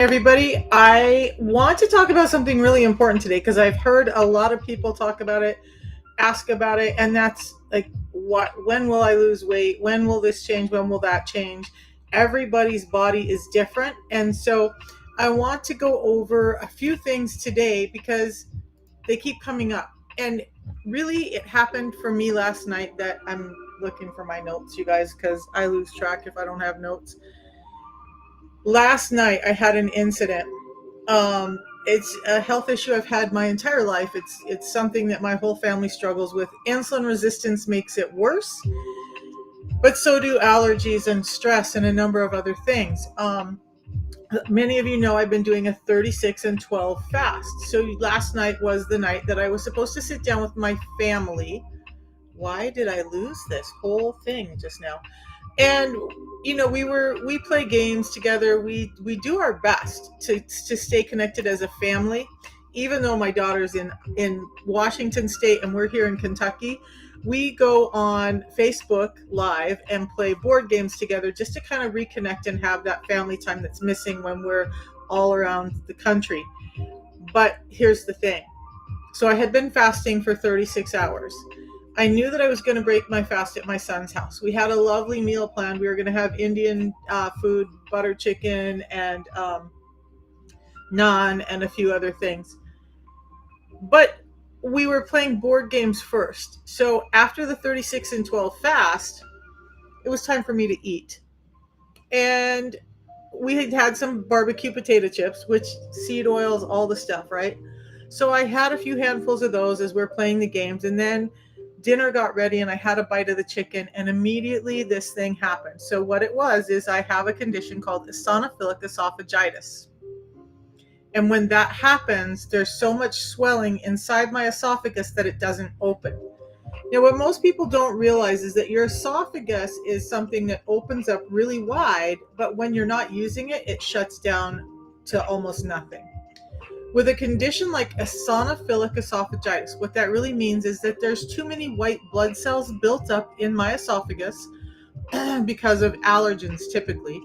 Everybody, I want to talk about something really important today because I've heard a lot of people talk about it, ask about it, and that's like, when will I lose weight? When will this change? When will that change? Everybody's body is different. And so I want to go over a few things today because they keep coming up. And really, it happened for me last night that I'm looking for my notes, you guys, because I lose track if I don't have notes. Last night, I had an incident. It's a health issue I've had my entire life. It's something that my whole family struggles with. Insulin resistance makes it worse, but so do allergies and stress and a number of other things. Many of you know I've been doing a 36 and 12 fast. So last night was the night that I was supposed to sit down with my family. Why did I lose this whole thing just now? And we play games together. We do our best to stay connected as a family, even though my daughter's in Washington State and we're here in Kentucky. We go on Facebook Live and play board games together just to kind of reconnect and have that family time that's missing when we're all around the country. But here's the thing. So I had been fasting for 36 hours. I knew that I was going to break my fast at my son's house. We had a lovely meal planned. We were going to have Indian food, butter chicken, and naan, and a few other things. But we were playing board games first. So after the 36 and 12 fast, it was time for me to eat. And we had some barbecue potato chips, which seed oils, all the stuff, right? So I had a few handfuls of those as we're playing the games. And then dinner got ready and I had a bite of the chicken, and immediately this thing happened. So what it was is I have a condition called eosinophilic esophagitis. And when that happens, there's so much swelling inside my esophagus that it doesn't open. Now, what most people don't realize is that your esophagus is something that opens up really wide, but when you're not using it, it shuts down to almost nothing. With a condition like eosinophilic esophagitis, what that really means is that there's too many white blood cells built up in my esophagus because of allergens typically,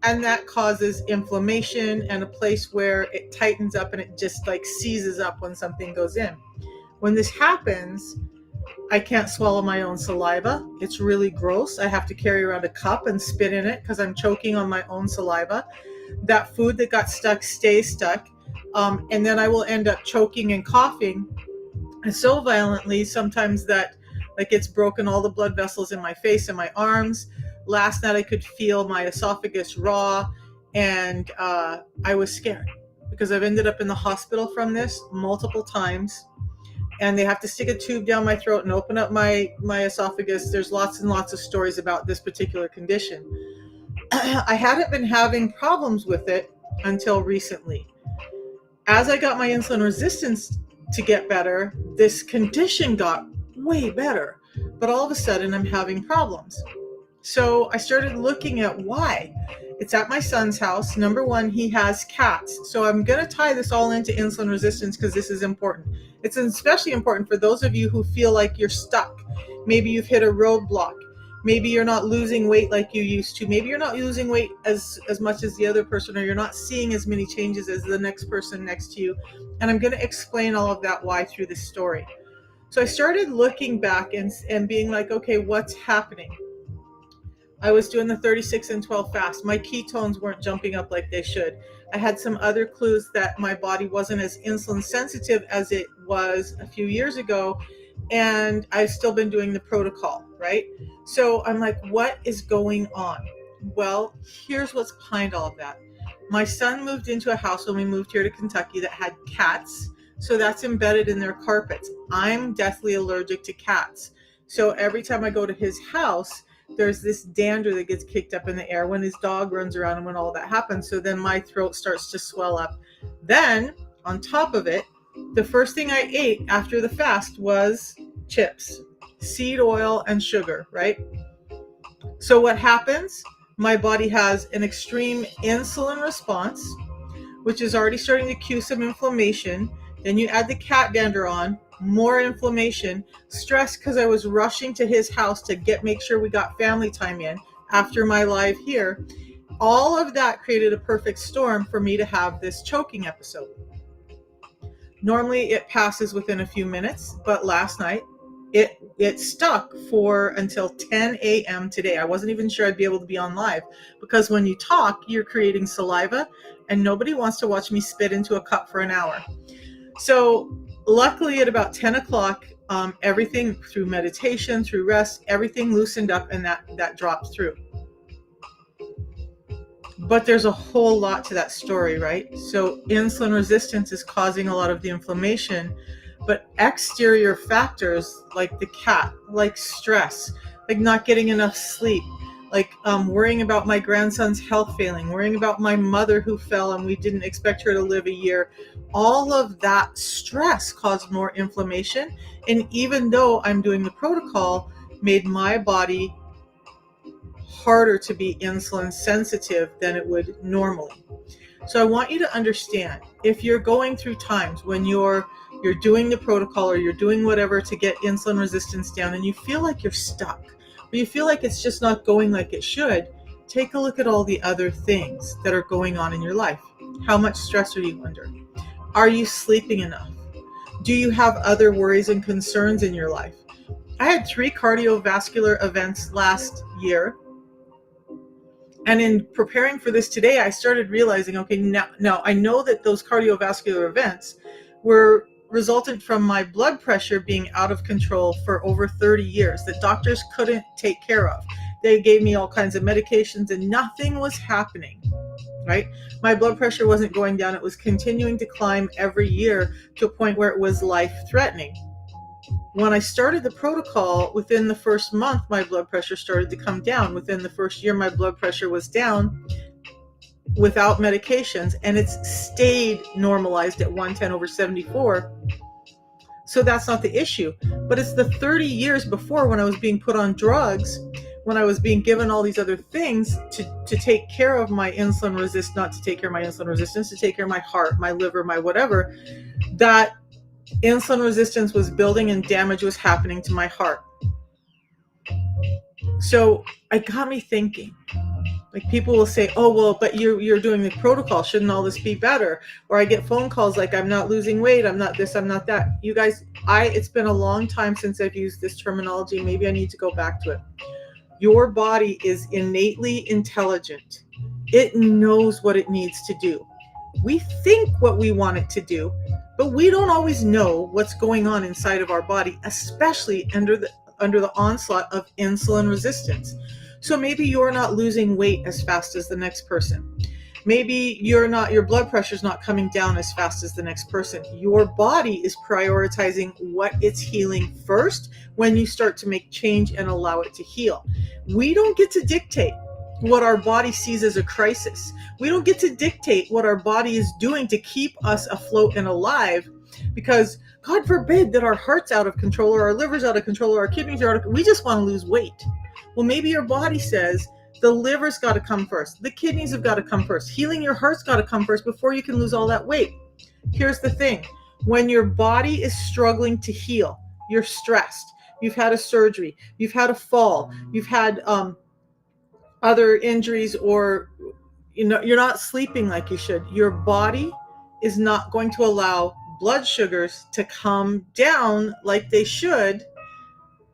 and that causes inflammation and a place where it tightens up and it just like seizes up when something goes in. When this happens, I can't swallow my own saliva. It's really gross. I have to carry around a cup and spit in it because I'm choking on my own saliva. That food that got stuck stays stuck. And then I will end up choking and coughing so violently sometimes that like it's broken all the blood vessels in my face and my arms. Last night I could feel my esophagus raw, and I was scared because I've ended up in the hospital from this multiple times, and they have to stick a tube down my throat and open up my esophagus. There's lots and lots of stories about this particular condition. I hadn't been having problems with it until recently. As I got my insulin resistance to get better, this condition got way better, but all of a sudden I'm having problems. So I started looking at why. It's at my son's house. Number one, he has cats. So I'm going to tie this all into insulin resistance because this is important. It's especially important for those of you who feel like you're stuck. Maybe you've hit a roadblock. Maybe you're not losing weight like you used to. Maybe you're not losing weight as much as the other person, or you're not seeing as many changes as the next person next to you. And I'm going to explain all of that why through this story. So I started looking back and being like, okay, what's happening? I was doing the 36 and 12 fast. My ketones weren't jumping up like they should. I had some other clues that my body wasn't as insulin sensitive as it was a few years ago. And I've still been doing the protocol, right? So I'm like, what is going on? Well, here's what's behind all of that. My son moved into a house when we moved here to Kentucky that had cats. So that's embedded in their carpets. I'm deathly allergic to cats. So every time I go to his house, there's this dander that gets kicked up in the air when his dog runs around and when all that happens. So then my throat starts to swell up. Then on top of it, the first thing I ate after the fast was chips, seed oil, and sugar, right? So what happens? My body has an extreme insulin response, which is already starting to cue some inflammation. Then you add the cat dander on, more inflammation, stress because I was rushing to his house to make sure we got family time in after my live here. all of that created a perfect storm for me to have this choking episode. Normally it passes within a few minutes, but last night it stuck for until 10 a.m. today. I wasn't even sure I'd be able to be on live, because when you talk, you're creating saliva, and nobody wants to watch me spit into a cup for an hour. So luckily at about 10 o'clock, everything, through meditation, through rest, everything loosened up, and that dropped through. But there's a whole lot to that story, right? So insulin resistance is causing a lot of the inflammation, but exterior factors like the cat, like stress, like not getting enough sleep, like worrying about my grandson's health failing, worrying about my mother who fell and we didn't expect her to live a year. All of that stress caused more inflammation. And even though I'm doing the protocol, made my body harder to be insulin sensitive than it would normally. So I want you to understand, if you're going through times when you're doing the protocol or you're doing whatever to get insulin resistance down and you feel like you're stuck, or you feel like it's just not going like it should, take a look at all the other things that are going on in your life. How much stress are you under? Are you sleeping enough? Do you have other worries and concerns in your life? I had 3 cardiovascular events last year. And in preparing for this today, I started realizing, okay, now I know that those cardiovascular events were resultant from my blood pressure being out of control for over 30 years that doctors couldn't take care of. They gave me all kinds of medications and nothing was happening, right? My blood pressure wasn't going down. It was continuing to climb every year to a point where it was life-threatening. When I started the protocol, within the first month, my blood pressure started to come down. Within the first year, my blood pressure was down without medications, and it's stayed normalized at 110/74. So that's not the issue. But it's the 30 years before, when I was being put on drugs, when I was being given all these other things to take care of my insulin resistance, not to take care of my insulin resistance, to take care of my heart, my liver, my whatever, that insulin resistance was building and damage was happening to my heart. So it got me thinking. Like, people will say, oh, well, but you're doing the protocol. Shouldn't all this be better? Or I get phone calls like, I'm not losing weight. I'm not this, I'm not that. You guys, it's been a long time since I've used this terminology. Maybe I need to go back to it. Your body is innately intelligent. It knows what it needs to do. We think what we want it to do, but we don't always know what's going on inside of our body, especially under the onslaught of insulin resistance. So maybe you're not losing weight as fast as the next person. Maybe your blood pressure is not coming down as fast as the next person. Your body is prioritizing what it's healing first when you start to make change and allow it to heal. We don't get to dictate what our body sees as a crisis. We don't get to dictate what our body is doing to keep us afloat and alive, because God forbid that our heart's out of control, or our liver's out of control, or our kidneys are out of control. We just want to lose weight. Well, maybe your body says the liver's got to come first. The kidneys have got to come first. Healing your heart's got to come first before you can lose all that weight. Here's the thing. When your body is struggling to heal, you're stressed. You've had a surgery. You've had a fall. You've had other injuries, or you're not sleeping like you should. Your body is not going to allow blood sugars to come down like they should,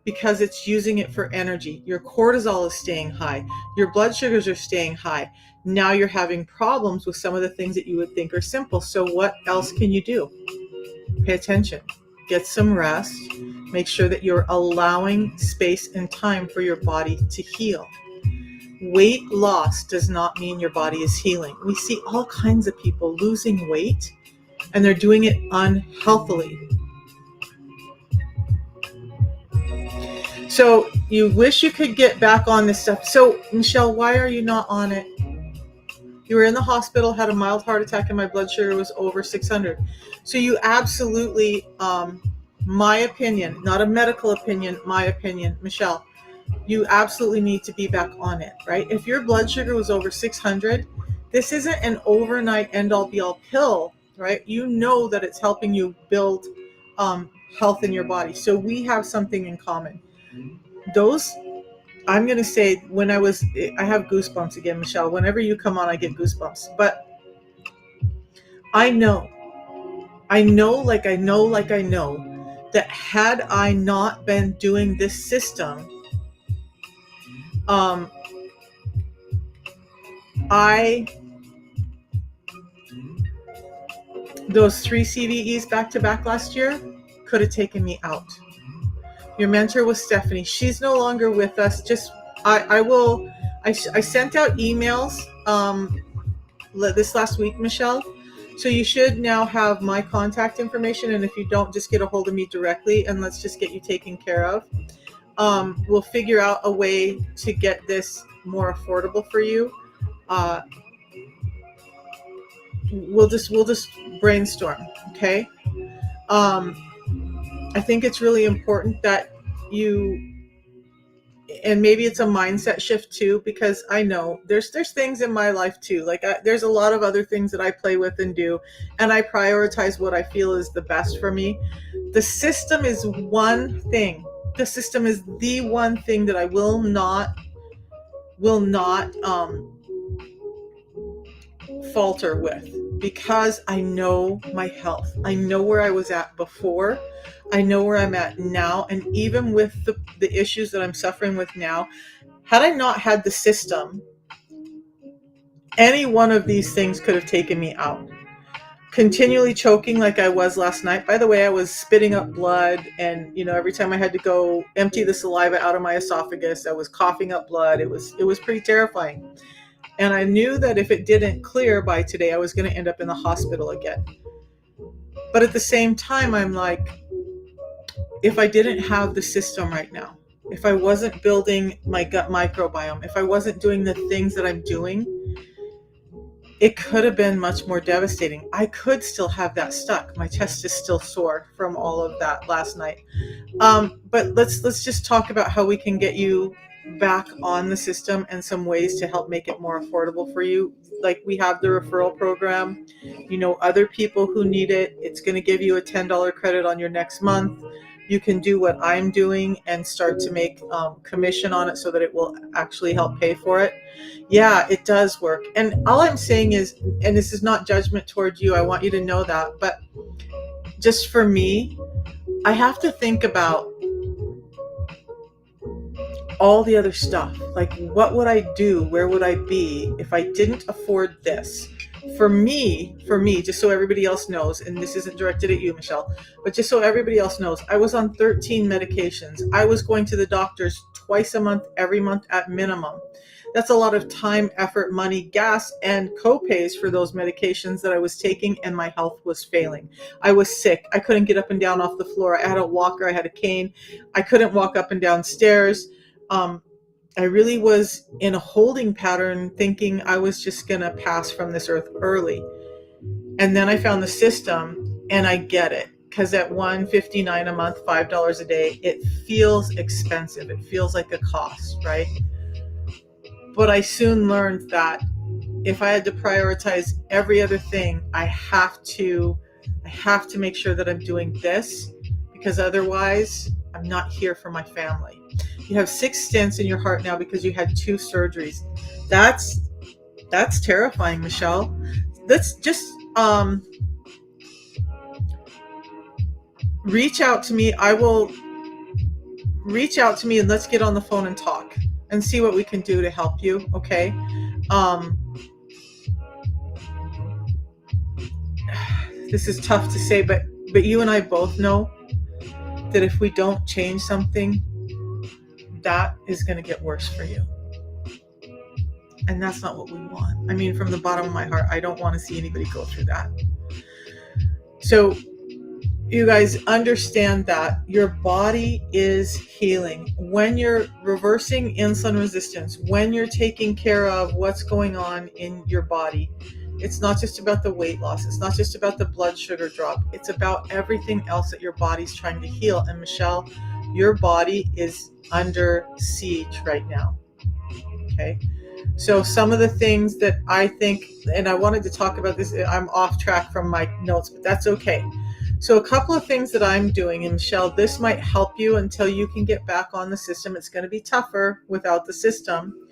because it's using it for energy. Your cortisol is staying high. Your blood sugars are staying high. Now you're having problems with some of the things that you would think are simple. So what else can you do? Pay attention. Get some rest. Make sure that you're allowing space and time for your body to heal. Weight loss does not mean your body is healing. We see all kinds of people losing weight, and they're doing it unhealthily. So you wish you could get back on this stuff. So Michelle, why are you not on it? You were in the hospital, had a mild heart attack, and my blood sugar was over 600. So you absolutely, my opinion, not a medical opinion, my opinion, Michelle, you absolutely need to be back on it, right? If your blood sugar was over 600, this isn't an overnight end-all be-all pill, right? You know that it's helping you build health in your body. So we have something in common. Those I'm going to say I have goosebumps again, Michelle. Whenever you come on, I get goosebumps. But I know, I know that had I not been doing this system, um, those 3 CVEs back to back last year could have taken me out. Your mentor was Stephanie. She's no longer with us. I sent out emails this last week, Michelle. So you should now have my contact information. And if you don't, just get a hold of me directly and let's just get you taken care of. We'll figure out a way to get this more affordable for you. We'll just brainstorm. Okay. I think it's really important that you, and maybe it's a mindset shift too, because I know there's things in my life too. Like there's a lot of other things that I play with and do, and I prioritize what I feel is the best for me. The system is one thing. The system is the one thing that I will not falter with, because I know my health. I know where I was at before. I know where I'm at now. And even with the issues that I'm suffering with now, had I not had the system, any one of these things could have taken me out. Continually choking like I was last night. By the way, I was spitting up blood, and every time I had to go empty the saliva out of my esophagus, I was coughing up blood. It was pretty terrifying. And I knew that if it didn't clear by today, I was going to end up in the hospital again. But at the same time, I'm like, if I didn't have the system right now, if I wasn't building my gut microbiome, if I wasn't doing the things that I'm doing, it could have been much more devastating. I could still have that stuck. My chest is still sore from all of that last night. But let's just talk about how we can get you back on the system and some ways to help make it more affordable for you. Like we have the referral program, other people who need it. It's going to give you a $10 credit on your next month. You can do what I'm doing and start to make commission on it so that it will actually help pay for it. Yeah, it does work. And all I'm saying is, and this is not judgment towards you, I want you to know that, but just for me, I have to think about all the other stuff. Like, what would I do? Where would I be if I didn't afford this? For me, just so everybody else knows, and this isn't directed at you, Michelle, but just so everybody else knows, I was on 13 medications. I was going to the doctors twice a month, every month at minimum. That's a lot of time, effort, money, gas, and co-pays for those medications that I was taking, and my health was failing. I was sick. I couldn't get up and down off the floor. I had a walker. I had a cane. I couldn't walk up and down stairs. I really was in a holding pattern, thinking I was just going to pass from this earth early. And then I found the system, and I get it. Because at $159 a month, $5 a day, it feels expensive. It feels like a cost, right? But I soon learned that if I had to prioritize every other thing, I have to make sure that I'm doing this, because otherwise I'm not here for my family. You have 6 stents in your heart now because you had 2 surgeries. That's terrifying, Michelle. Let's just reach out to me. I will reach out to me and let's get on the phone and talk and see what we can do to help you. Okay. This is tough to say, but you and I both know that if we don't change something, that is going to get worse for you. And that's not what we want. I mean, from the bottom of my heart, I don't want to see anybody go through that. So you guys understand that your body is healing. When you're reversing insulin resistance, when you're taking care of what's going on in your body, it's not just about the weight loss. It's not just about the blood sugar drop. It's about everything else that your body's trying to heal. And Michelle, your body is under siege right now. Okay. So some of the things that I think, and I wanted to talk about this, I'm off track from my notes, but that's okay. So a couple of things that I'm doing, and Michelle, this might help you until you can get back on the system. It's going to be tougher without the system.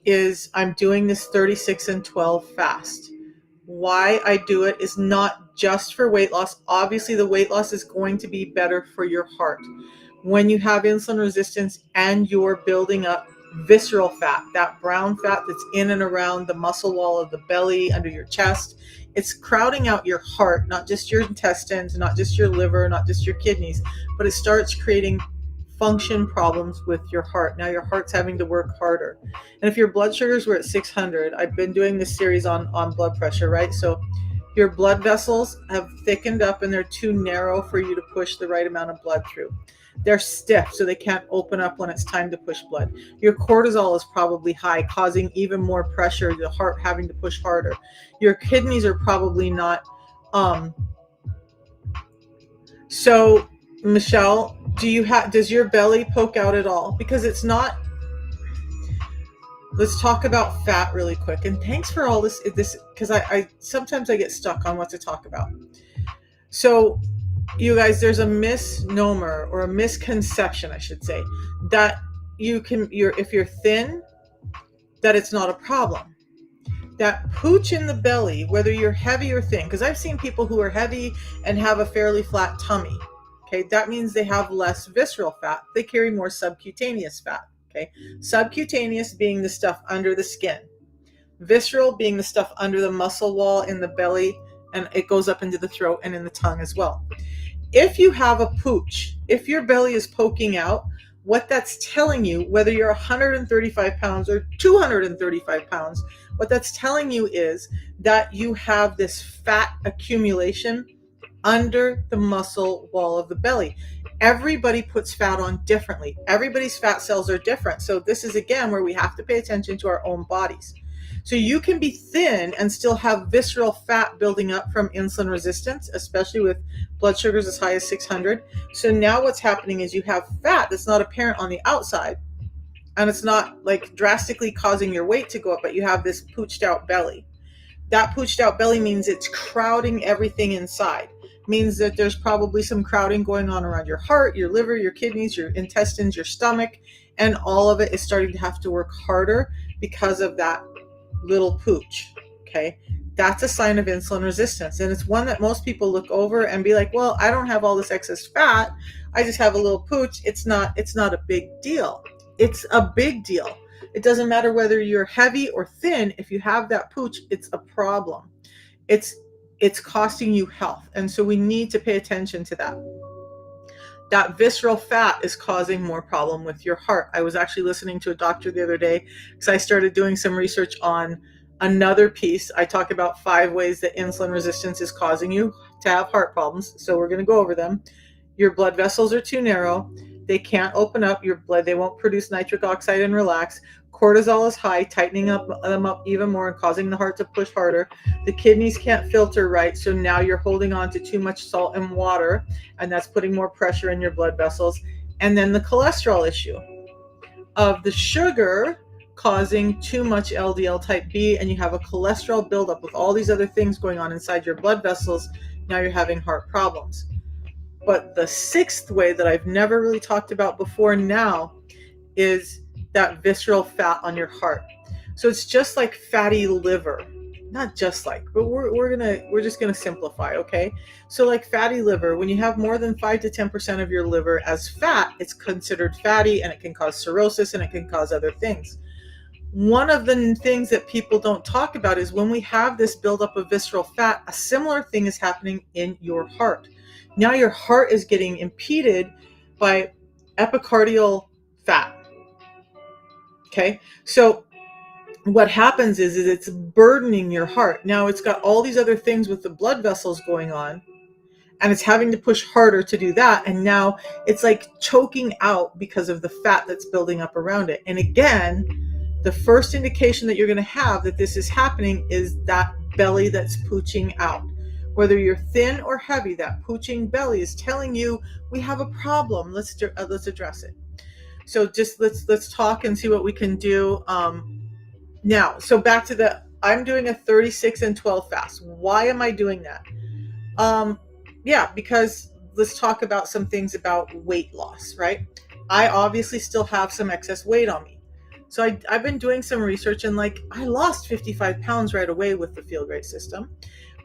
Is I'm doing this 36 and 12 fast. Why I do it is not just for weight loss. Obviously, the weight loss is going to be better for your heart. When you have insulin resistance and you're building up visceral fat, that brown fat that's in and around the muscle wall of the belly, under your chest, it's crowding out your heart, not just your intestines, not just your liver, not just your kidneys, but it starts creating function problems with your heart. Now your heart's having to work harder. And if your blood sugars were at 600, I've been doing this series on blood pressure, right? So your blood vessels have thickened up and they're too narrow for you to push the right amount of blood through. They're stiff, so they can't open up when it's time to push blood. Your cortisol is probably high, causing even more pressure, the heart having to push harder. Your kidneys are probably not. So, Michelle, does your belly poke out at all? Because it's not. Let's talk about fat really quick. And thanks for all this because I sometimes I get stuck on what to talk about. So, you guys, there's a misnomer or a misconception, I should say, that if you're thin, that it's not a problem. That pooch in the belly, whether you're heavy or thin, because I've seen people who are heavy and have a fairly flat tummy. Okay, that means they have less visceral fat. They carry more subcutaneous fat. Okay, subcutaneous being the stuff under the skin, visceral being the stuff under the muscle wall in the belly, and it goes up into the throat and in the tongue as well. If you have a pooch, if your belly is poking out, what that's telling you, whether you're 135 pounds or 235 pounds, what that's telling you is that you have this fat accumulation under the muscle wall of the belly. Everybody puts fat on differently. Everybody's fat cells are different. So this is, again, where we have to pay attention to our own bodies. So you can be thin and still have visceral fat building up from insulin resistance, especially with blood sugars as high as 600. So now what's happening is you have fat that's not apparent on the outside, and it's not like drastically causing your weight to go up, but you have this pooched out belly. That pooched out belly means it's crowding everything inside. Means that there's probably some crowding going on around your heart, your liver, your kidneys, your intestines, your stomach, and all of it is starting to have to work harder because of that little pooch. Okay, that's a sign of insulin resistance, and it's one that most people look over and be like, well, I don't have all this excess fat, I just have a little pooch. It's not a big deal. It's a big deal. It doesn't matter whether you're heavy or thin. If you have that pooch, it's a problem. It's costing you health, and so we need to pay attention to that. That visceral fat is causing more problem with your heart. I was actually listening to a doctor the other day because I started doing some research on another piece. I talk about 5 ways that insulin resistance is causing you to have heart problems. So we're going to go over them. Your blood vessels are too narrow. They can't open up your blood. They won't produce nitric oxide and relax. Cortisol is high, tightening them up even more and causing the heart to push harder. The kidneys can't filter right, so now you're holding on to too much salt and water, and that's putting more pressure in your blood vessels. And then the cholesterol issue of the sugar causing too much LDL type B, and you have a cholesterol buildup with all these other things going on inside your blood vessels. Now you're having heart problems. But the 6th way that I've never really talked about before now is that visceral fat on your heart. So it's just like fatty liver. Not just like, but we're just gonna simplify, okay? So like fatty liver, when you have more than 5 to 10% of your liver as fat, it's considered fatty, and it can cause cirrhosis, and it can cause other things. One of the things that people don't talk about is when we have this buildup of visceral fat, a similar thing is happening in your heart. Now your heart is getting impeded by epicardial fat. Okay, so what happens is it's burdening your heart. Now it's got all these other things with the blood vessels going on, and it's having to push harder to do that. And now it's like choking out because of the fat that's building up around it. And again, the first indication that you're going to have that this is happening is that belly that's pooching out. Whether you're thin or heavy, that pooching belly is telling you we have a problem. Let's address it. So just let's talk and see what we can do. Now, so back to I'm doing a 36 and 12 fast. Why am I doing that? Yeah, because let's talk about some things about weight loss, right? I obviously still have some excess weight on me. So I've been doing some research, and like I lost 55 pounds right away with the Feel Great system.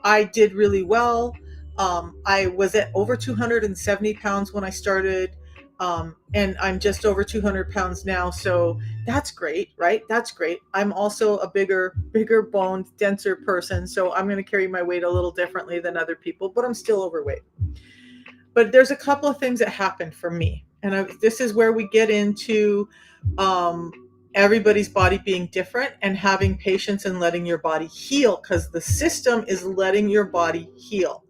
I did really well. I was at over 270 pounds when I started, and I'm just over 200 pounds now. So that's great, right? That's great. I'm also a bigger boned, denser person, so I'm going to carry my weight a little differently than other people, but I'm still overweight. But there's a couple of things that happened for me, and this is where we get into um, everybody's body being different and having patience and letting your body heal, because the system is letting your body heal.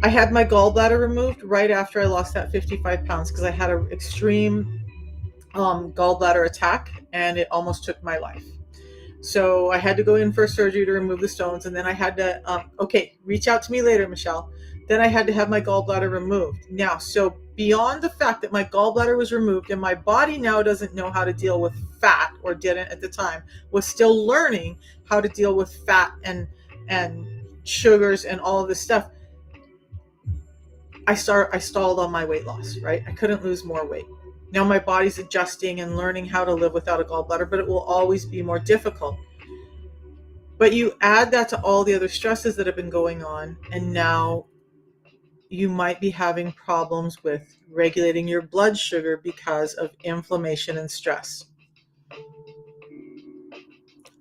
I had my gallbladder removed right after I lost that 55 pounds because I had an extreme gallbladder attack and it almost took my life. So I had to go in for surgery to remove the stones, and then I had to, okay, reach out to me later, Michelle. Then I had to have my gallbladder removed. Now, so beyond the fact that my gallbladder was removed and my body now doesn't know how to deal with fat, or didn't at the time, was still learning how to deal with fat and sugars and all of this stuff. I stalled on my weight loss, right? I couldn't lose more weight. Now my body's adjusting and learning how to live without a gallbladder, but it will always be more difficult. But you add that to all the other stresses that have been going on, and now you might be having problems with regulating your blood sugar because of inflammation and stress.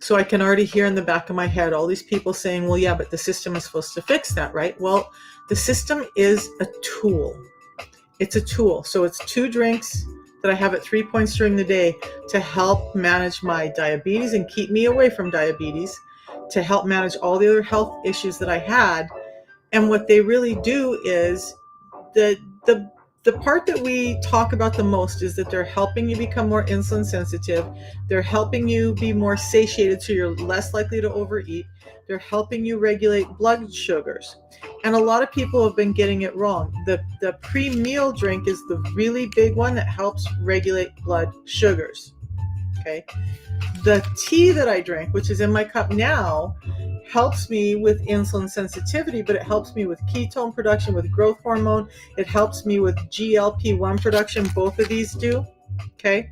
So I can already hear in the back of my head all these people saying, well, yeah, but the system is supposed to fix that, right? Well, the system is a tool. It's a tool. So it's 2 drinks that I have at 3 points during the day to help manage my diabetes and keep me away from diabetes, to help manage all the other health issues that I had. And what they really do is the the the part that we talk about the most is that they're helping you become more insulin sensitive. They're helping you be more satiated so you're less likely to overeat. They're helping you regulate blood sugars. And a lot of people have been getting it wrong. The pre-meal drink is the really big one that helps regulate blood sugars. Okay. The tea that I drink, which is in my cup now, helps me with insulin sensitivity, but it helps me with ketone production, with growth hormone. It helps me with GLP-1 production. Both of these do. Okay.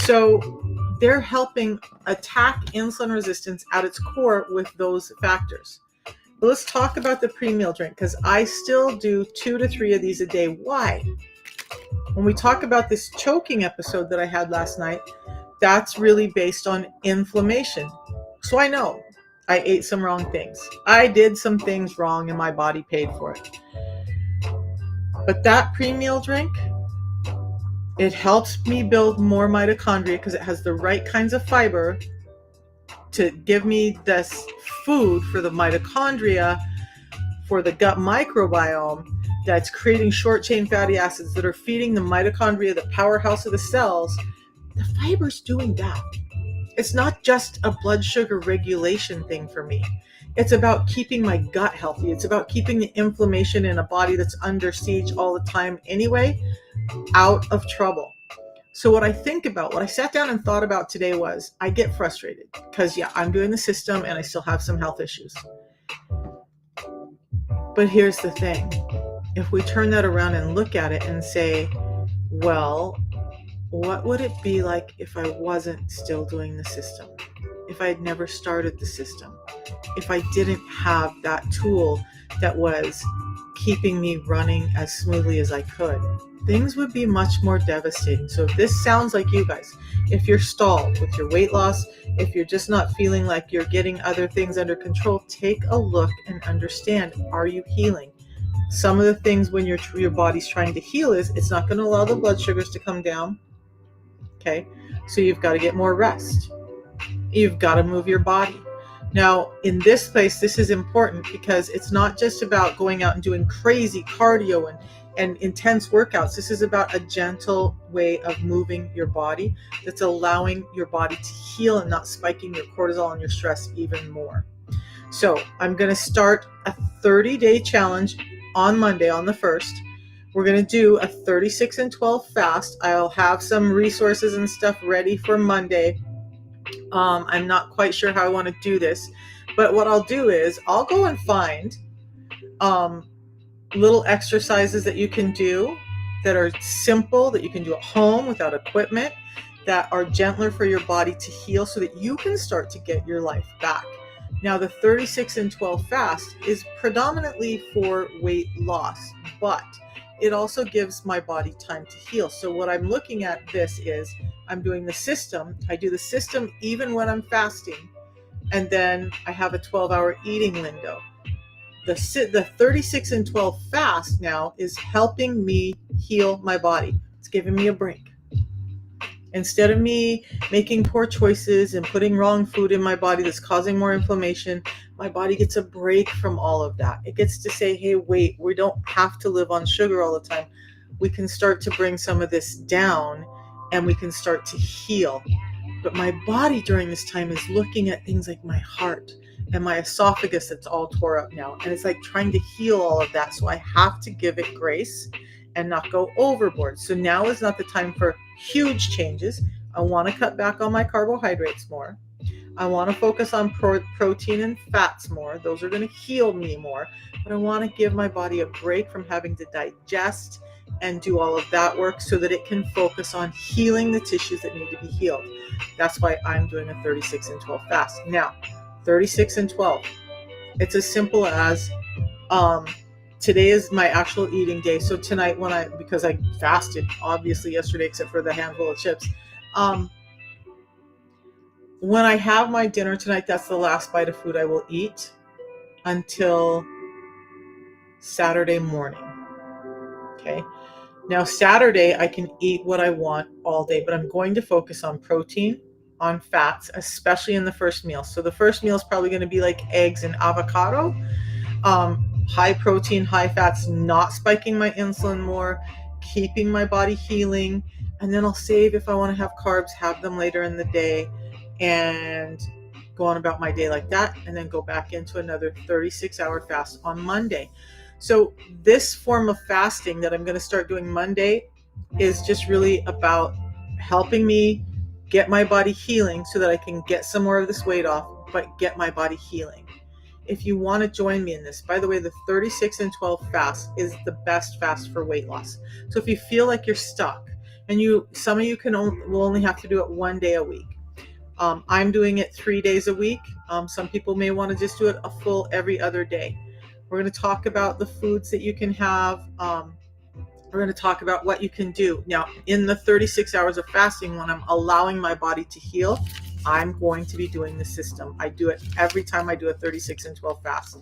So they're helping attack insulin resistance at its core with those factors. But let's talk about the pre-meal drink, because I still do 2 to 3 of these a day. Why? When we talk about this choking episode that I had last night, that's really based on inflammation. So I know I ate some wrong things. I did some things wrong and my body paid for it. But that pre-meal drink, it helps me build more mitochondria because it has the right kinds of fiber to give me this food for the mitochondria, for the gut microbiome, that's creating short chain fatty acids that are feeding the mitochondria, the powerhouse of the cells. The fiber's doing that. It's not just a blood sugar regulation thing for me. It's about keeping my gut healthy. It's about keeping the inflammation in a body that's under siege all the time anyway, out of trouble. So what I sat down and thought about today was, I get frustrated because, yeah, I'm doing the system and I still have some health issues. But here's the thing. If we turn that around and look at it and say, well, what would it be like if I wasn't still doing the system? If I had never started the system? If I didn't have that tool that was keeping me running as smoothly as I could? Things would be much more devastating. So if this sounds like you guys, if you're stalled with your weight loss, if you're just not feeling like you're getting other things under control, take a look and understand, are you healing? Some of the things when your body's trying to heal is it's not going to allow the blood sugars to come down. Okay, so you've got to get more rest. You've got to move your body. Now, in this place, this is important because it's not just about going out and doing crazy cardio and intense workouts. This is about a gentle way of moving your body that's allowing your body to heal and not spiking your cortisol and your stress even more. So I'm going to start a 30-day challenge on Monday, on the 1st. We're going to do a 36 and 12 fast. I'll have some resources and stuff ready for Monday. I'm not quite sure how I want to do this, but what I'll do is I'll go and find little exercises that you can do that are simple, that you can do at home without equipment, that are gentler for your body to heal so that you can start to get your life back. Now, the 36 and 12 fast is predominantly for weight loss, but it also gives my body time to heal. So what I'm looking at this is I'm doing the system. I do the system even when I'm fasting, and then I have a 12-hour eating window. The 36 and 12 fast now is helping me heal my body. It's giving me a break. Instead of me making poor choices and putting wrong food in my body that's causing more inflammation, my body gets a break from all of that. It gets to say, hey, wait, we don't have to live on sugar all the time. We can start to bring some of this down and we can start to heal. But my body during this time is looking at things like my heart and my esophagus that's all tore up now. And it's like trying to heal all of that. So I have to give it grace and not go overboard. So now is not the time for huge changes. I want to cut back on my carbohydrates more. I want to focus on protein and fats more. Those are going to heal me more. But I want to give my body a break from having to digest and do all of that work so that it can focus on healing the tissues that need to be healed. That's why I'm doing a 36 and 12 fast. Now, 36 and 12. It's as simple as today is my actual eating day. So tonight because I fasted obviously yesterday except for the handful of chips. When I have my dinner tonight, that's the last bite of food I will eat until Saturday morning. Okay. Now, Saturday, I can eat what I want all day, but I'm going to focus on protein, on fats, especially in the first meal. So the first meal is probably going to be like eggs and avocado, high protein, high fats, not spiking my insulin more, keeping my body healing. And then I'll save if I want to have carbs, have them later in the day and go on about my day like that. And then go back into another 36-hour fast on Monday. So this form of fasting that I'm going to start doing Monday is just really about helping me get my body healing so that I can get some more of this weight off, but get my body healing. If you want to join me in this, by the way, the 36 and 12 fast is the best fast for weight loss. So if you feel like you're stuck and some of you will only have to do it one day a week. I'm doing it 3 days a week. Some people may want to just do it a full every other day. We're going to talk about the foods that you can have. We're going to talk about what you can do. Now, in the 36 hours of fasting, when I'm allowing my body to heal, I'm going to be doing the system. I do it every time I do a 36 and 12 fast.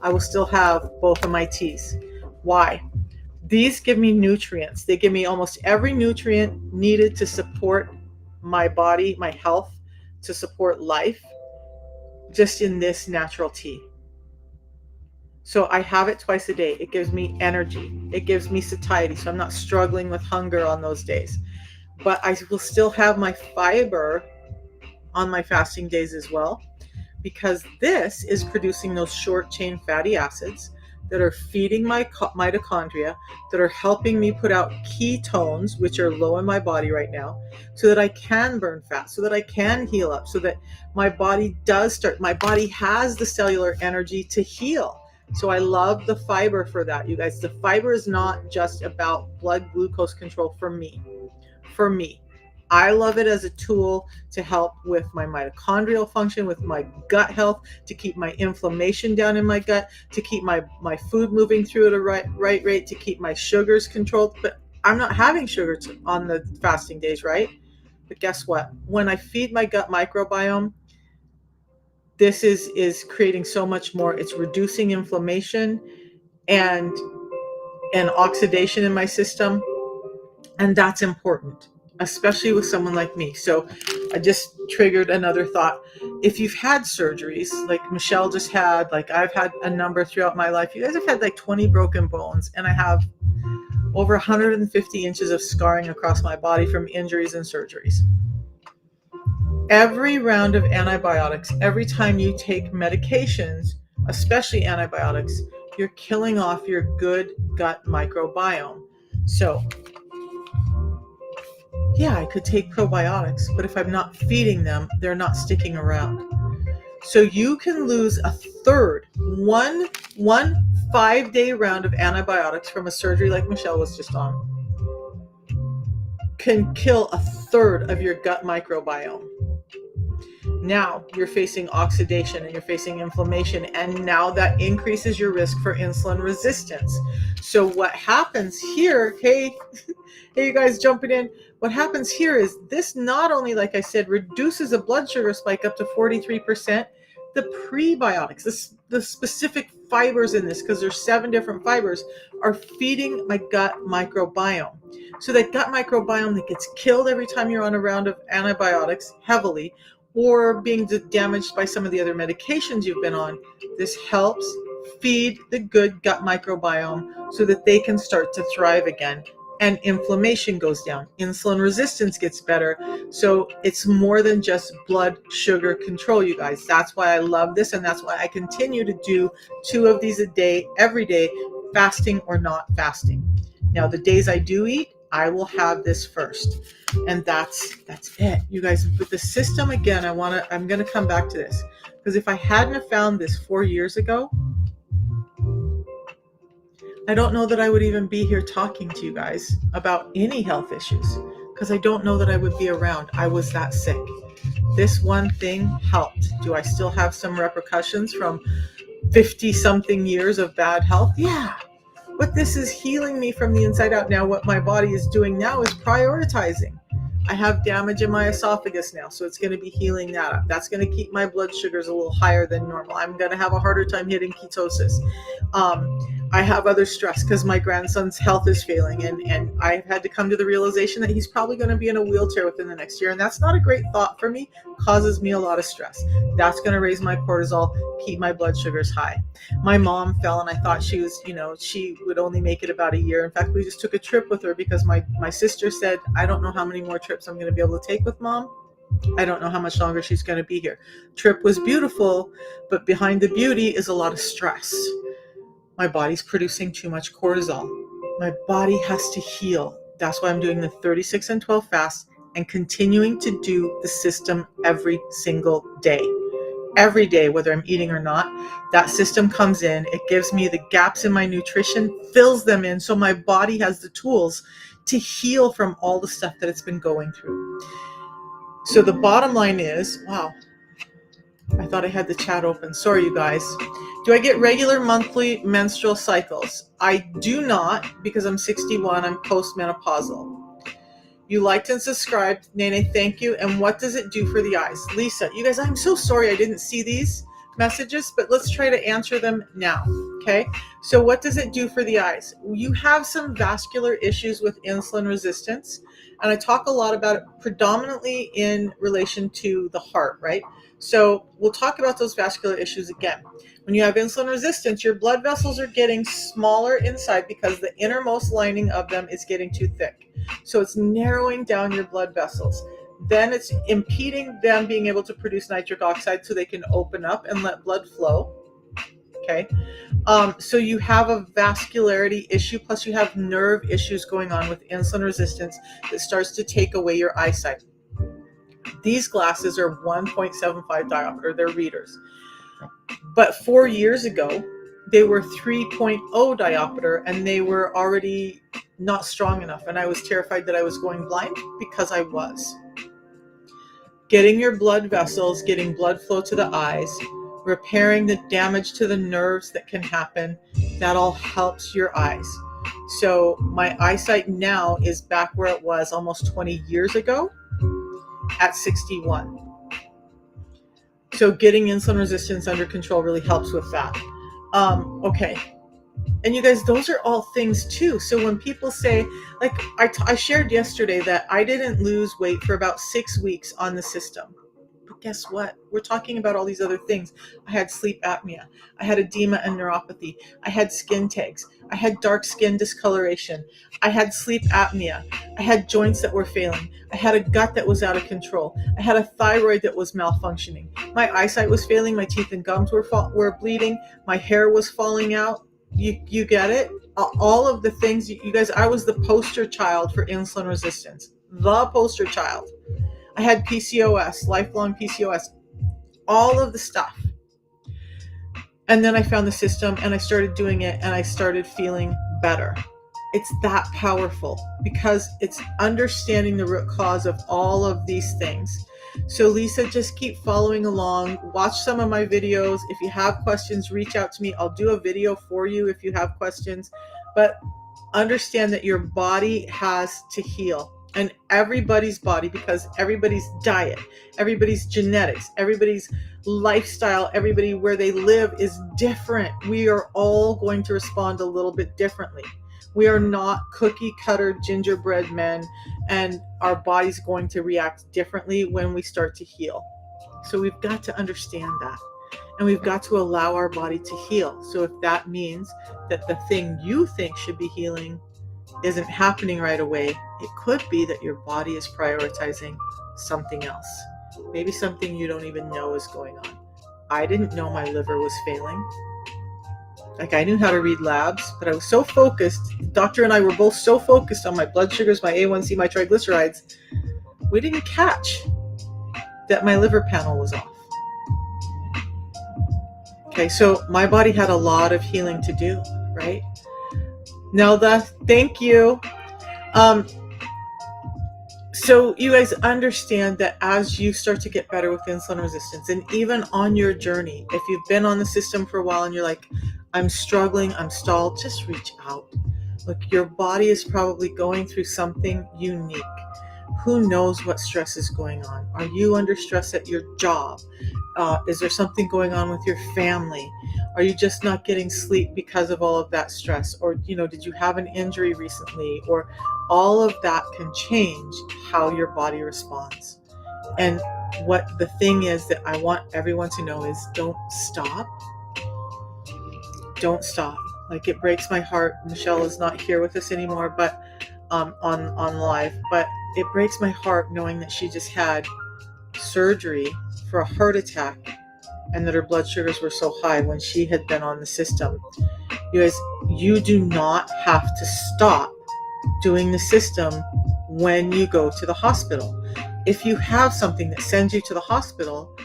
I will still have both of my teas. Why? These give me nutrients. They give me almost every nutrient needed to support my body, my health, to support life, just in this natural tea. So I have it twice a day. It gives me energy. It gives me satiety. So I'm not struggling with hunger on those days. But I will still have my fiber on my fasting days as well, because this is producing those short chain fatty acids that are feeding my mitochondria, that are helping me put out ketones, which are low in my body right now, so that I can burn fat, so that I can heal up, so that my body has the cellular energy to heal. So I love the fiber for that, you guys. The fiber is not just about blood glucose control for me. I love it as a tool to help with my mitochondrial function, with my gut health, to keep my inflammation down in my gut, to keep my food moving through at a right rate, to keep my sugars controlled. But I'm not having sugar on the fasting days, right? But guess what? When I feed my gut microbiome, this is creating so much more. It's reducing inflammation and oxidation in my system. And that's important, especially with someone like me. So I just triggered another thought. If you've had surgeries, like Michelle just had, like I've had a number throughout my life, you guys have had like 20 broken bones, and I have over 150 inches of scarring across my body from injuries and surgeries. Every round of antibiotics, every time you take medications, especially antibiotics, you're killing off your good gut microbiome. So yeah, I could take probiotics, but if I'm not feeding them, they're not sticking around. So you can lose a third, one 5-day round of antibiotics from a surgery like Michelle was just on can kill a third of your gut microbiome. Now you're facing oxidation and you're facing inflammation, and now that increases your risk for insulin resistance. So what happens here, hey you guys jumping in, what happens here is this not only, like I said, reduces a blood sugar spike up to 43%, the prebiotics, the specific fibers in this, because there's 7 different fibers, are feeding my gut microbiome. So that gut microbiome that gets killed every time you're on a round of antibiotics heavily, or being damaged by some of the other medications you've been on, this helps feed the good gut microbiome so that they can start to thrive again. And inflammation goes down. Insulin resistance gets better. So it's more than just blood sugar control, you guys. That's why I love this, and that's why I continue to do 2 of these a day, every day, fasting or not fasting. Now, the days I do eat, I will have this first. And that's it, you guys. With the system, again, I'm going to come back to this, because if I hadn't have found this 4 years ago, I don't know that I would even be here talking to you guys about any health issues, because I don't know that I would be around. I was that sick. This one thing helped. Do I still have some repercussions from 50 something years of bad health? Yeah. But this is healing me from the inside out. Now, what my body is doing now is prioritizing. I have damage in my esophagus now, so it's going to be healing that up. That's going to keep my blood sugars a little higher than normal. I'm going to have a harder time hitting ketosis. I have other stress because my grandson's health is failing, and I've had to come to the realization that he's probably going to be in a wheelchair within the next year, and that's not a great thought for me. Causes me a lot of stress. That's going to raise my cortisol, keep my blood sugars high. My mom fell, and I thought she was, she would only make it about a year. In fact, we just took a trip with her because my sister said, I don't know how many more trips I'm going to be able to take with mom. I don't know how much longer she's going to be here. Trip was beautiful, but behind the beauty is a lot of stress. My body's producing too much cortisol. My body has to heal. That's why I'm doing the 36 and 12 fast and continuing to do the system every single day. Every day, whether I'm eating or not, that system comes in. It gives me the gaps in my nutrition, fills them in, so my body has the tools to heal from all the stuff that it's been going through. So the bottom line is, wow, I thought I had the chat open. Sorry, you guys. Do I get regular monthly menstrual cycles? I do not, because I'm 61. I'm postmenopausal. You liked and subscribed. Nene, thank you. And what does it do for the eyes? Lisa, you guys, I'm so sorry I didn't see these messages, but let's try to answer them now. Okay. So what does it do for the eyes? You have some vascular issues with insulin resistance. And I talk a lot about it predominantly in relation to the heart, right? So we'll talk about those vascular issues again. When you have insulin resistance, your blood vessels are getting smaller inside because the innermost lining of them is getting too thick. So it's narrowing down your blood vessels. Then it's impeding them being able to produce nitric oxide so they can open up and let blood flow. Okay. So you have a vascularity issue, plus you have nerve issues going on with insulin resistance that starts to take away your eyesight. These glasses are 1.75 diopter, they're readers. But 4 years ago, they were 3.0 diopter, and they were already not strong enough. And I was terrified that I was going blind, because I was. Getting your blood vessels, getting blood flow to the eyes, repairing the damage to the nerves that can happen, that all helps your eyes. So my eyesight now is back where it was almost 20 years ago at 61. So getting insulin resistance under control really helps with that. Okay. And you guys, those are all things too. So when people say, like I shared yesterday that I didn't lose weight for about 6 weeks on the system. But guess what? We're talking about all these other things. I had sleep apnea. I had edema and neuropathy. I had skin tags. I had dark skin discoloration. I had sleep apnea. I had joints that were failing. I had a gut that was out of control. I had a thyroid that was malfunctioning. My eyesight was failing. My teeth and gums were bleeding. My hair was falling out. You get it? All of the things, you guys, I was the poster child for insulin resistance. The poster child. I had PCOS, lifelong PCOS, all of the stuff. And then I found the system and I started doing it and I started feeling better. It's that powerful because it's understanding the root cause of all of these things. So, Lisa, just keep following along. Watch some of my videos. If you have questions, reach out to me. I'll do a video for you if you have questions. But understand that your body has to heal, and everybody's body, because everybody's diet, everybody's genetics, everybody's lifestyle, everybody where they live is different. We are all going to respond a little bit differently. We are not cookie cutter gingerbread men, and our body's going to react differently when we start to heal. So we've got to understand that. And we've got to allow our body to heal. So if that means that the thing you think should be healing isn't happening right away, it could be that your body is prioritizing something else. Maybe something you don't even know is going on. I didn't know my liver was failing. Like, I knew how to read labs, but I was so focused. The doctor and I were both so focused on my blood sugars, my A1C, my triglycerides. We didn't catch that my liver panel was off. Okay, so my body had a lot of healing to do, right? Nelda, thank you. So you guys understand that as you start to get better with insulin resistance, and even on your journey, if you've been on the system for a while and you're like, I'm struggling, I'm stalled, just reach out. Look, your body is probably going through something unique. Who knows what stress is going on? Are you under stress at your job? Is there something going on with your family? Are you just not getting sleep because of all of that stress? Or, did you have an injury recently? Or all of that can change how your body responds. And what the thing is that I want everyone to know is don't stop. Don't stop. Like, it breaks my heart. Michelle is not here with us anymore, but on live, but it breaks my heart knowing that she just had surgery for a heart attack and that her blood sugars were so high when she had been on the system. You guys, you do not have to stop doing the system when you go to the hospital. If you have something that sends you to the hospital,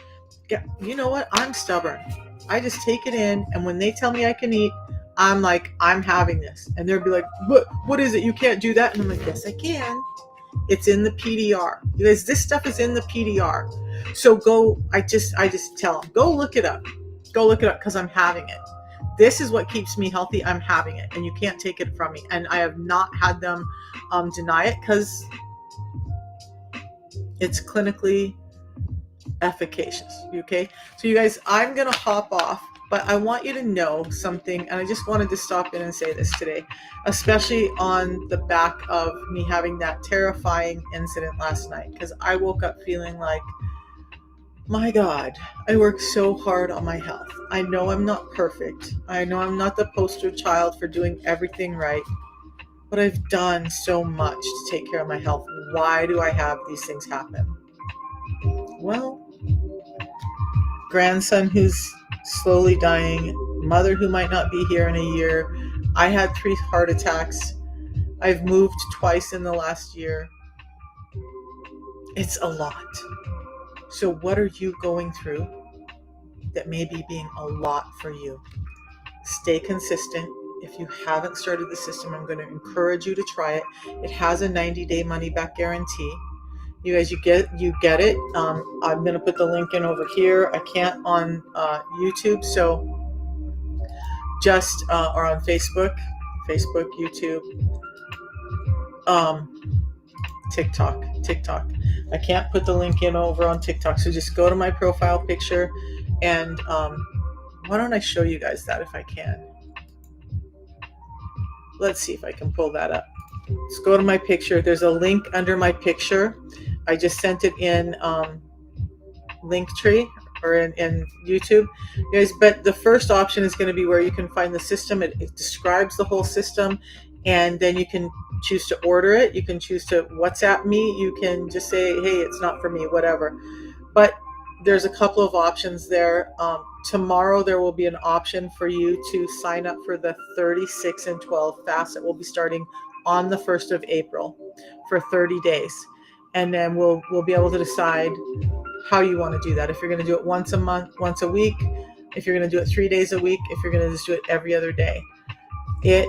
yeah, you know what? I'm stubborn. I just take it in, and when they tell me I can eat, I'm like, I'm having this. And they'll be like, what is it? You can't do that? And I'm like, yes, I can. It's in the PDR. You guys, this stuff is in the PDR. So I just tell them, go look it up. Go look it up because I'm having it. This is what keeps me healthy. I'm having it, and you can't take it from me. And I have not had them deny it because it's clinically efficacious. Okay, so you guys, I'm gonna hop off, but I want you to know something, and I just wanted to stop in and say this today, especially on the back of me having that terrifying incident last night, because I woke up feeling like, my God, I worked so hard on my health. I know I'm not perfect. I know I'm not the poster child for doing everything right, but I've done so much to take care of my health. Why do I have these things happen? Well, grandson who's slowly dying, mother who might not be here in a year. I had 3 heart attacks. I've moved twice in the last year. It's a lot. So what are you going through that may be being a lot for you? Stay consistent. If you haven't started the system, I'm going to encourage you to try it. It has a 90-day money-back guarantee. You guys, you get it. I'm going to put the link in over here. I can't on YouTube, so just or on Facebook, YouTube, TikTok. I can't put the link in over on TikTok, so just go to my profile picture, and why don't I show you guys that if I can? Let's see if I can pull that up. Let's go to my picture. There's a link under my picture. I just sent it in Linktree or in YouTube. You guys, but the first option is going to be where you can find the system. It describes the whole system, and then you can choose to order it. You can choose to WhatsApp me. You can just say, hey, it's not for me, whatever. But there's a couple of options there. Tomorrow there will be an option for you to sign up for the 36 and 12 fast that will be starting on the 1st of April for 30 days. And then we'll be able to decide how you want to do that. If you're going to do it once a month, once a week, if you're going to do it 3 days a week, if you're going to just do it every other day. It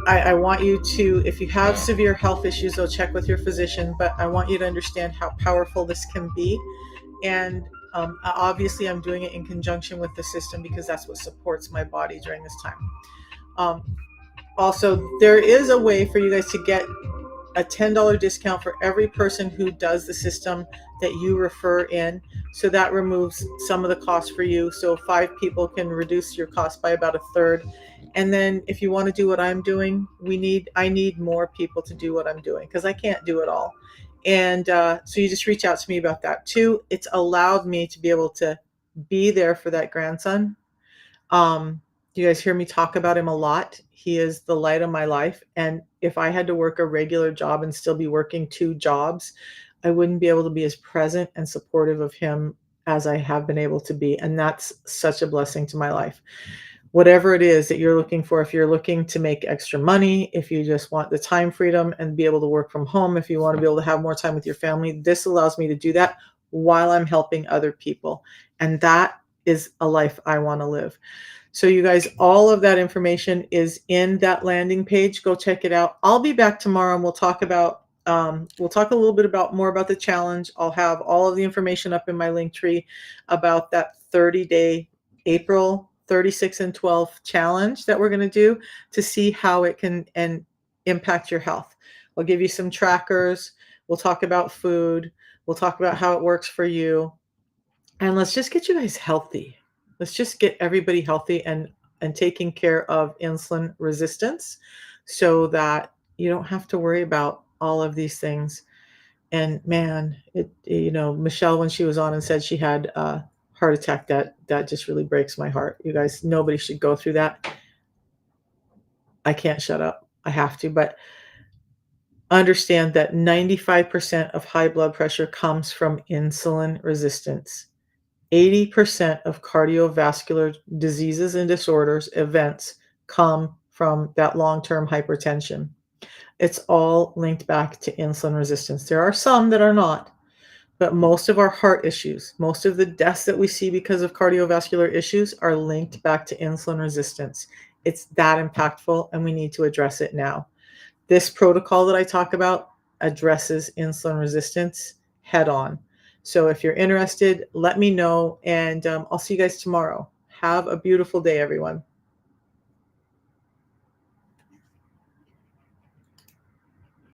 I want you to, if you have severe health issues, though, check with your physician, but I want you to understand how powerful this can be. And obviously, I'm doing it in conjunction with the system because that's what supports my body during this time. Also, there is a way for you guys to get a $10 discount for every person who does the system that you refer in. So that removes some of the cost for you. So 5 people can reduce your cost by about a third. And then if you want to do what I'm doing, I need more people to do what I'm doing because I can't do it all. And so you just reach out to me about that too. It's allowed me to be able to be there for that grandson. You guys hear me talk about him a lot. He is the light of my life. And if I had to work a regular job and still be working 2 jobs, I wouldn't be able to be as present and supportive of him as I have been able to be. And that's such a blessing to my life. Whatever it is that you're looking for, if you're looking to make extra money, if you just want the time freedom and be able to work from home, if you want to be able to have more time with your family, this allows me to do that while I'm helping other people. And that is a life I want to live. So you guys, all of that information is in that landing page. Go check it out. I'll be back tomorrow and we'll talk a little bit more about the challenge. I'll have all of the information up in my link tree about that 30-day April 36 and 12 challenge that we're going to do to see how it can impact your health. I'll give you some trackers. We'll talk about food. We'll talk about how it works for you. And let's just get you guys healthy. Let's just get everybody healthy and taking care of insulin resistance so that you don't have to worry about all of these things. And man, Michelle, when she was on and said she had a heart attack, that just really breaks my heart. You guys, nobody should go through that. I can't shut up. I have to, but understand that 95% of high blood pressure comes from insulin resistance. 80% of cardiovascular diseases and disorders events come from that long-term hypertension. It's all linked back to insulin resistance. There are some that are not, but most of our heart issues, most of the deaths that we see because of cardiovascular issues are linked back to insulin resistance. It's that impactful, and we need to address it now. This protocol that I talk about addresses insulin resistance head on. So if you're interested, let me know, and I'll see you guys tomorrow. Have a beautiful day, everyone.